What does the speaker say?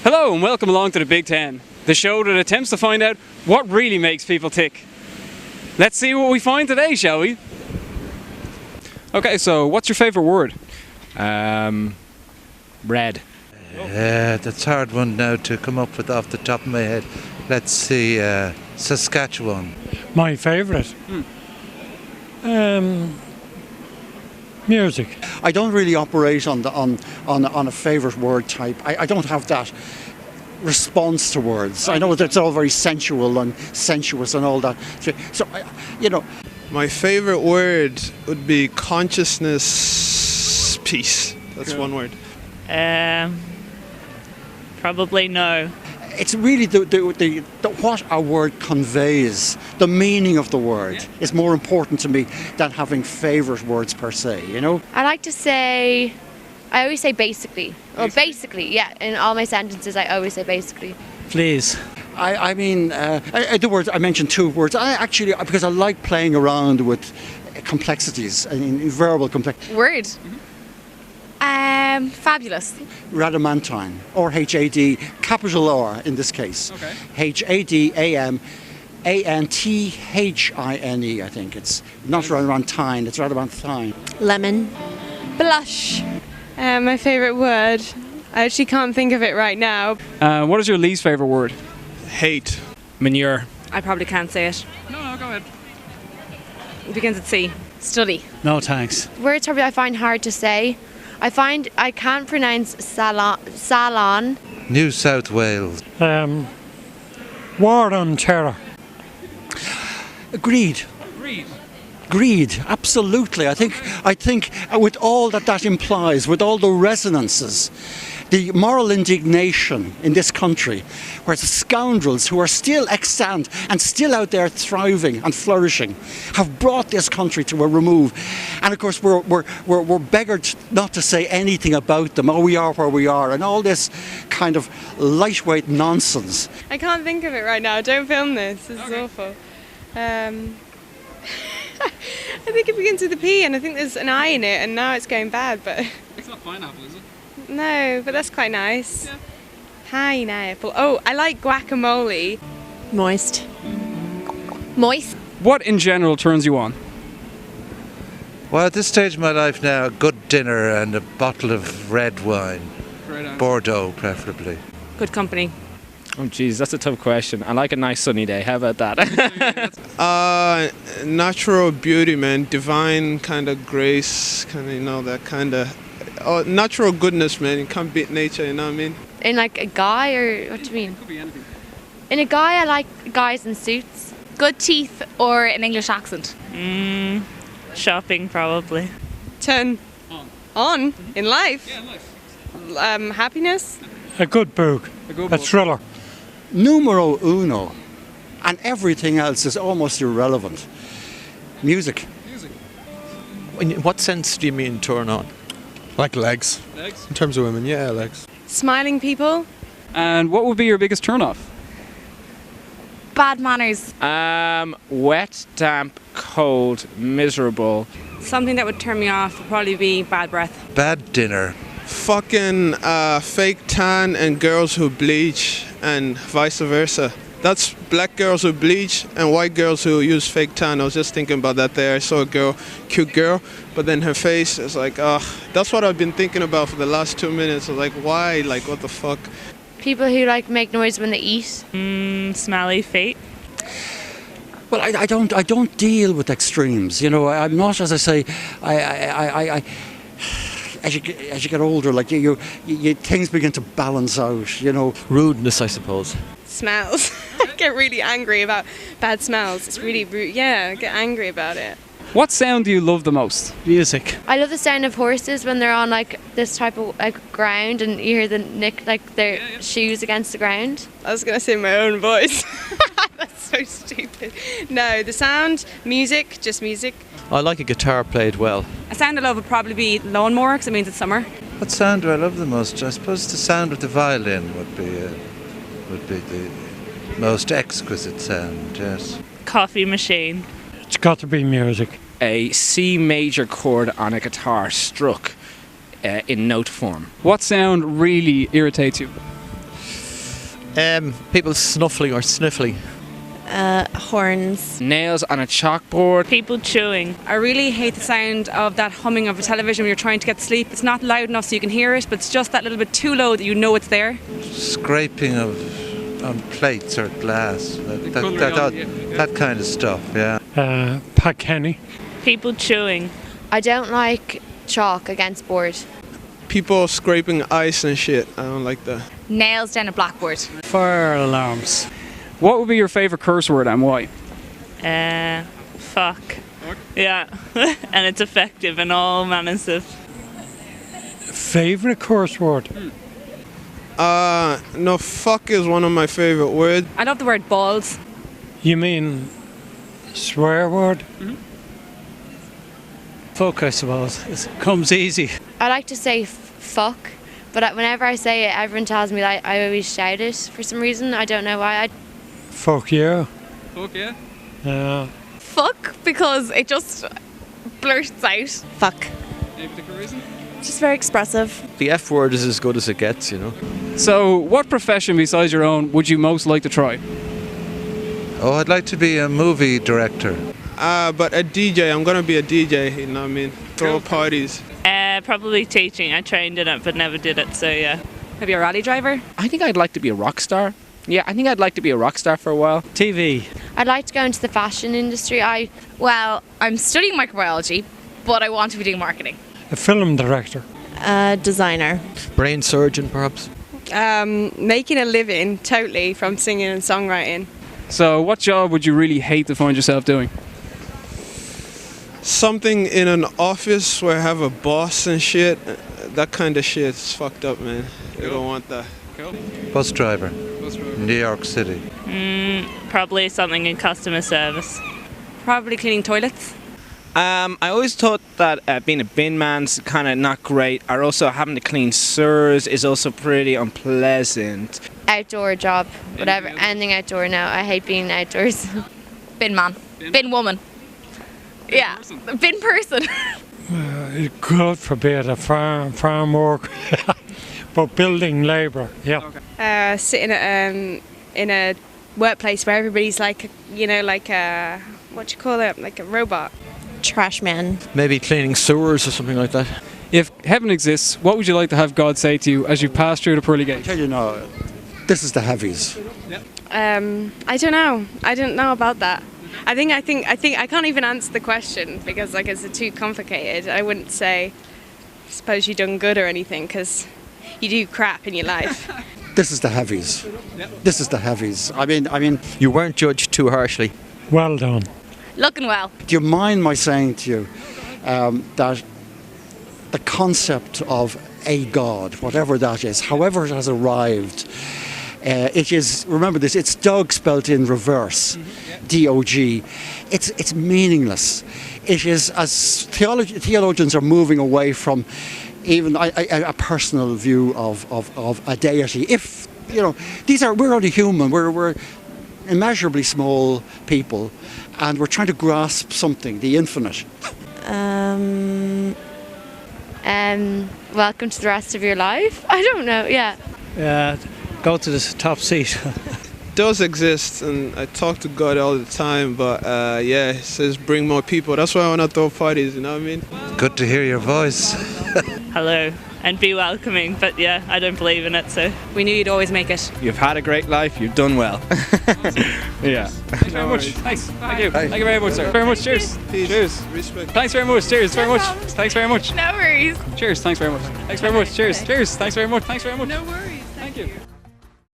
Hello and welcome along to the Big Ten, the show that attempts to find out what really makes people tick. Let's see what we find today, shall we? Okay, so what's your favourite word? Red. That's a hard one now to come up with off the top of my head. Let's see, Saskatchewan. My favourite? Music. I don't really operate on a favourite word type. I don't have that response to words. I know that it's all very sensual and sensuous and all that. So, My favourite word would be consciousness peace. That's one word. Probably no. It's really the what a word conveys, the meaning of the word is more important to me than having favourite words per se, you know? I like to say, I always say basically. Or basically, yeah. In all my sentences, I always say basically. Please. I mean, the words, I mentioned two words. Because I like playing around with complexities, verbal complexities. Word. Fabulous. Radamantine, or H-A-D, capital R in this case. Okay. H-A-D-A-M-A-N-T-H-I-N-E, I think. It's not Radamantine, it's Radamantine. Lemon. Blush. My favourite word. I actually can't think of it right now. What is your least favourite word? Hate. Manure. I probably can't say it. No, go ahead. It begins at C. Study. No thanks. Words probably I find hard to say. I find I can't pronounce salon. New South Wales. War on terror. Greed. Greed, absolutely. I think with all that implies, with all the resonances, the moral indignation in this country, where the scoundrels who are still extant and still out there thriving and flourishing, have brought this country to a remove. And of course, we're beggared not to say anything about them. Oh, we are where we are, and all this kind of lightweight nonsense. I can't think of it right now. Don't film this. This is awful. I think it begins with a P, and I think there's an I in it, and now it's going bad. But It's not pineapple, is it? no, but that's quite nice. Yeah. Pineapple. Oh, I like guacamole. Moist. Moist. What in general turns you on? Well, at this stage of my life now, a good dinner and a bottle of red wine. Bordeaux, preferably. Good company. Oh geez, that's a tough question. I like a nice sunny day. How about that? Natural beauty, man. Divine kind of grace, that kind of... natural goodness, man. You can't beat nature, you know what I mean? In like a guy, or what do you mean? Could be anything. In a guy, I like guys in suits. Good teeth or an English accent. Shopping probably. Turn on in life. Yeah, nice. Happiness. A good book. A thriller. Numero uno, and everything else is almost irrelevant. Music. In what sense do you mean turn on? Like legs. Legs? In terms of women, yeah, legs. Smiling people. And what would be your biggest turn-off? Bad manners. Wet, damp, cold, miserable. Something that would turn me off would probably be bad breath. Bad dinner. Fucking fake tan and girls who bleach and vice versa. That's black girls who bleach and white girls who use fake tan. I was just thinking about that there. I saw a cute girl, but then her face is like, that's what I've been thinking about for the last 2 minutes. I was like, why? Like, what the fuck? People who like make noise when they eat. Smelly feet. Well, I don't deal with extremes. You know, I'm not, as I say, as you get older, like you things begin to balance out. You know, Rudeness, I suppose. Smells. I get really angry about bad smells. It's really rude. Yeah, I get angry about it. What sound do you love the most? Music. I love the sound of horses when they're on like this type of like ground, and you hear the their shoes against the ground. I was gonna say my own voice. That's so stupid. No, the sound, music, just music. I like a guitar played well. A sound I love would probably be lawnmower because it means it's summer. What sound do I love the most? I suppose the sound of the violin would be the most exquisite sound, yes. Coffee machine. It's got to be music. A C major chord on a guitar struck in note form. What sound really irritates you? People snuffling or sniffling. Horns. Nails on a chalkboard. People chewing. I really hate the sound of that humming of a television when you're trying to get to sleep. It's not loud enough so you can hear it, but it's just that little bit too low that you know it's there. Scraping on plates or glass. That kind of stuff, yeah. Pat Kenny. People chewing. I don't like chalk against board. People scraping ice and shit. I don't like that. Nails down a blackboard. Fire alarms. What would be your favourite curse word and why? Fuck. Yeah. And it's effective in all manners of. Favourite curse word? No, fuck is one of my favorite words. I love the word balls. You mean swear word? Fuck, I suppose. It comes easy. I like to say fuck, but whenever I say it, everyone tells me that I always shout it for some reason. I don't know why. Fuck yeah. Fuck yeah. Fuck, because it just blurts out. Fuck. Any particular reason? Just very expressive. The F word is as good as it gets, you know. So, what profession besides your own would you most like to try? Oh, I'd like to be a movie director. But a DJ. I'm gonna be a DJ. You know what I mean? Throw parties. Probably teaching. I trained in it but never did it, so yeah. Maybe a rally driver? I think I'd like to be a rock star. Yeah, I think I'd like to be a rock star for a while. TV. I'd like to go into the fashion industry. Well, I'm studying microbiology, but I want to be doing marketing. A film director. Designer. Brain surgeon, perhaps. Making a living totally from singing and songwriting. So, what job would you really hate to find yourself doing? Something in an office where I have a boss and shit. That kind of shit is fucked up, man. You don't want that. Bus driver. New York City. Probably something in customer service. Probably cleaning toilets. I always thought that being a bin man's kind of not great, or also having to clean sewers is also pretty unpleasant. Outdoor job, whatever, anything outdoor now. I hate being outdoors. Bin man. Bin woman. Yeah. Bin person. God forbid a farm work. But building labour, yeah. Sitting in a workplace where everybody's like, like a, what do you call it? Like a robot. Trash man. Maybe cleaning sewers or something like that. If heaven exists, what would you like to have God say to you as you pass through the pearly gate? I tell you now, this is the heavies. I don't know. I don't know about that. I think I can't even answer the question because it's too complicated. I wouldn't say, suppose you've done good or anything, because you do crap in your life. This is the heavies. This is the heavies. I mean. You weren't judged too harshly. Well done. Looking well. Do you mind my saying to you that the concept of a God, whatever that is, however it has arrived, it is, remember this, it's Doug spelt in reverse, D-O-G. It's meaningless. It is, as theologians are moving away from even a personal view of a deity. If, we're only human, we're immeasurably small people, and we're trying to grasp something, the infinite. Welcome to the rest of your life. I don't know, yeah. Go to the top seat. Does exist, and I talk to God all the time, but it says bring more people. That's why I want to throw parties, you know what I mean? Good to hear your voice. Hello. And be welcoming, but yeah, I don't believe in it, so. We knew you'd always make it. You've had a great life, you've done well. Yeah. Thanks very much. Thanks. Thank you. Thank you very much, sir. Very much. Cheers. Peace. Cheers. Respect. Thanks very much. Cheers. Very much. Thanks very much. No worries. Cheers. Thanks very much. Thanks very much. Cheers. Cheers. Thanks very much. Thanks very much. No worries. Thank you.